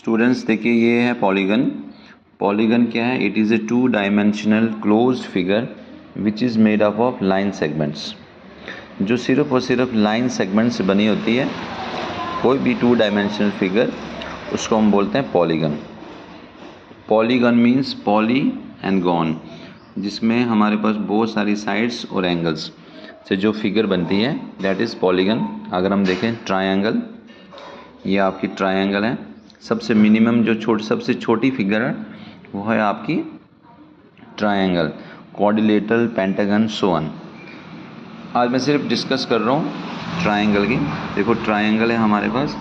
Students देखिए ये है पॉलीगन। पॉलीगन क्या है? It is a 2 dimensional closed figure which is made up of line segments. जो सिर्फ और सिर्फ लाइन सेगमेंट से बनी होती है, कोई भी 2 डायमेंशनल फिगर, उसको हम बोलते हैं polygon. Polygon means poly and gone, जिसमें हमारे पास बहुत सारी साइड्स और एंगल्स से जो फिगर बनती है दैट इज़ पॉलीगन। अगर हम देखें ट्रायंगल, ये आपकी ट्रायंगल है। सबसे मिनिमम जो सबसे छोटी फिगर है वो है आपकी triangle, quadrilateral, pentagon, so on. आज मैं सिर्फ डिस्कस कर रहा हूँ ट्रायंगल की। देखो ट्रायंगल है हमारे पास,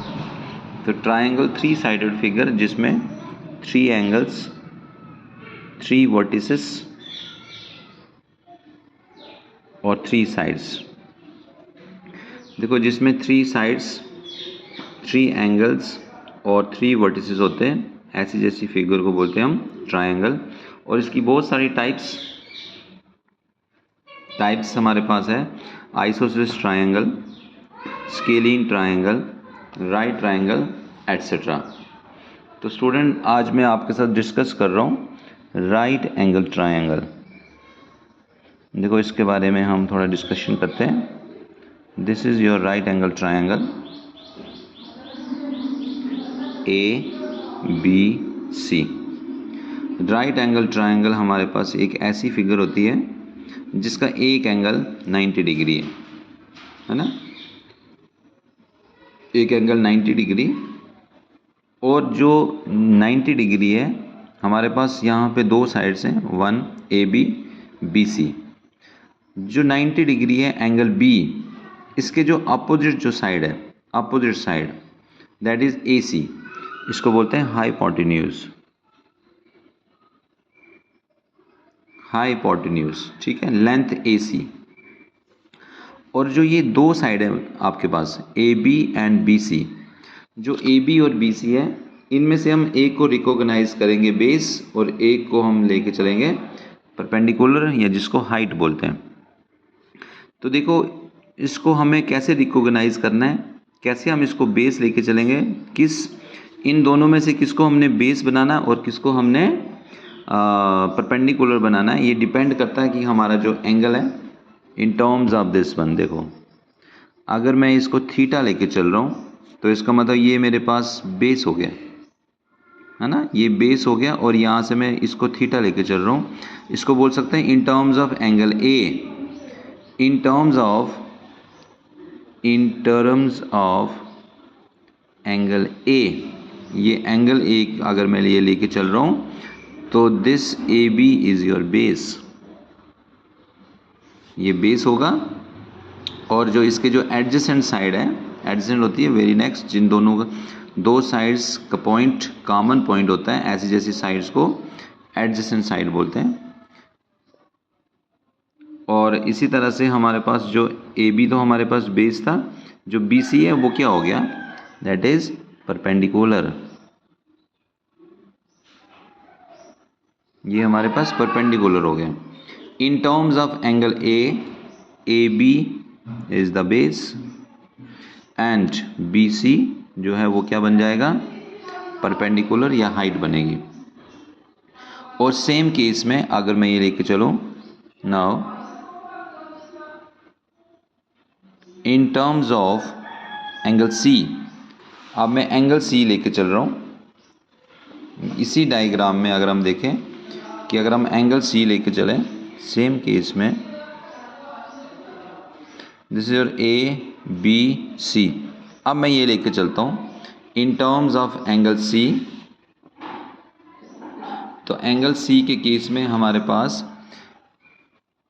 तो ट्रायंगल 3 साइडेड फिगर जिसमें 3 एंगल्स, 3 वर्टिसेस और 3 साइड्स। देखो जिसमें 3 साइड्स, 3 एंगल्स और 3 वर्टिसेस होते हैं, ऐसी जैसी फिगर को बोलते हैं हम ट्रायंगल। और इसकी बहुत सारी टाइप्स हमारे पास है। Isosceles triangle, scalene triangle, right triangle, etcetera. तो स्टूडेंट आज मैं आपके साथ डिस्कस कर रहा हूँ राइट एंगल ट्रायंगल। देखो इसके बारे में हम थोड़ा डिस्कशन करते हैं। This is your right angle triangle ABC। Right angle triangle हमारे पास एक ऐसी फिगर होती है जिसका एक एंगल 90 डिग्री है ना, एक एंगल 90 डिग्री। और जो 90 डिग्री है हमारे पास यहाँ पे 2 साइड्स हैं, 1 AB BC। जो 90 डिग्री है एंगल B, इसके जो अपोजिट जो साइड है, opposite side, that is AC। इसको बोलते हैं हाइपोटेन्यूज, हाइपोटेन्यूज, ठीक है, लेंथ AC। और जो ये 2 साइड है आपके पास AB एंड BC, जो AB और BC है, इनमें से हम एक को रिकॉग्नाइज करेंगे बेस और एक को हम लेके चलेंगे परपेंडिकुलर, या जिसको हाइट बोलते हैं। तो देखो इसको हमें कैसे रिकॉग्नाइज करना है, कैसे हम इसको बेस लेके चलेंगे, इन दोनों में से किसको हमने बेस बनाना और किसको हमने परपेंडिकुलर बनाना है, ये डिपेंड करता है कि हमारा जो एंगल है इन टर्म्स ऑफ दिस वन। देखो अगर मैं इसको थीटा लेके चल रहा हूँ तो इसका मतलब ये मेरे पास बेस हो गया है ना, ये बेस हो गया। और यहाँ से मैं इसको थीटा लेके चल रहा हूँ, इसको बोल सकते हैं इन terms of angle A, in terms of angle A। ये एंगल A अगर मैं ये लेके चल रहा हूँ तो this AB is your base, ये बेस होगा। और जो इसके जो एडजेसेंट साइड है, एडजेसेंट होती है वेरी नेक्स्ट, जिन दोनों का 2 साइड्स का पॉइंट कॉमन पॉइंट होता है, ऐसी जैसी साइड्स को एडजेसेंट साइड बोलते हैं। और इसी तरह से हमारे पास जो AB तो हमारे पास बेस था, जो BC है वो क्या हो गया, दैट इज परपेंडिकुलर। ये हमारे पास परपेंडिकुलर हो गया। इन terms of angle A, AB is the base and BC जो है वो क्या बन जाएगा, परपेंडिकुलर या हाइट बनेगी। और सेम केस में अगर मैं ये लेके चलूं, now in terms of angle C, अब मैं एंगल C लेके चल रहा हूं। इसी डायग्राम में अगर हम देखें कि अगर हम एंगल C लेके चलें, सेम केस में दिस इज योर ABC। अब मैं ये लेके चलता हूँ इन टर्म्स ऑफ एंगल C, तो एंगल C के केस में हमारे पास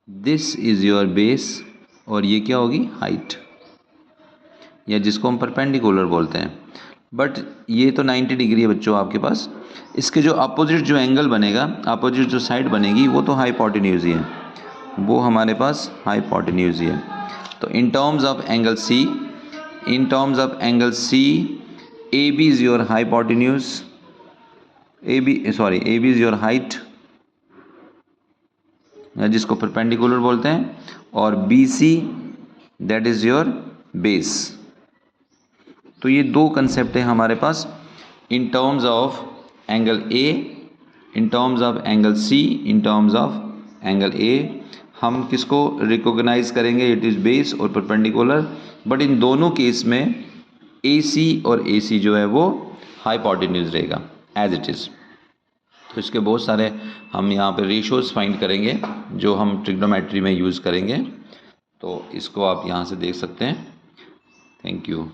दिस इज योर बेस और ये क्या होगी, हाइट, या जिसको हम परपेंडिकुलर बोलते हैं। बट ये तो 90 डिग्री है बच्चों आपके पास, इसके जो अपोजिट जो एंगल बनेगा, अपोजिट जो साइड बनेगी वो तो हाइपोटेन्यूज ही है, वो हमारे पास हाइपोटेन्यूज ही है। तो in terms of angle C, in terms of angle C, AB is your hypotenuse, AB is your height, जिसको परपेंडिकुलर बोलते हैं, और BC that is your base. तो ये 2 कंसेप्ट है हमारे पास in terms of angle A, in terms of angle C, in terms of angle A. हम किसको रिकॉग्नाइज करेंगे? इट इज़ बेस और परपेंडिकुलर, बट इन दोनों केस में ए सी और ए सी जो है वो हाइपोटेन्यूज रहेगा एज इट इज़। तो इसके बहुत सारे हम यहाँ पे रेशोज़ फाइंड करेंगे जो हम ट्रिग्नोमेट्री में यूज़ करेंगे, तो इसको आप यहाँ से देख सकते हैं। Thank you.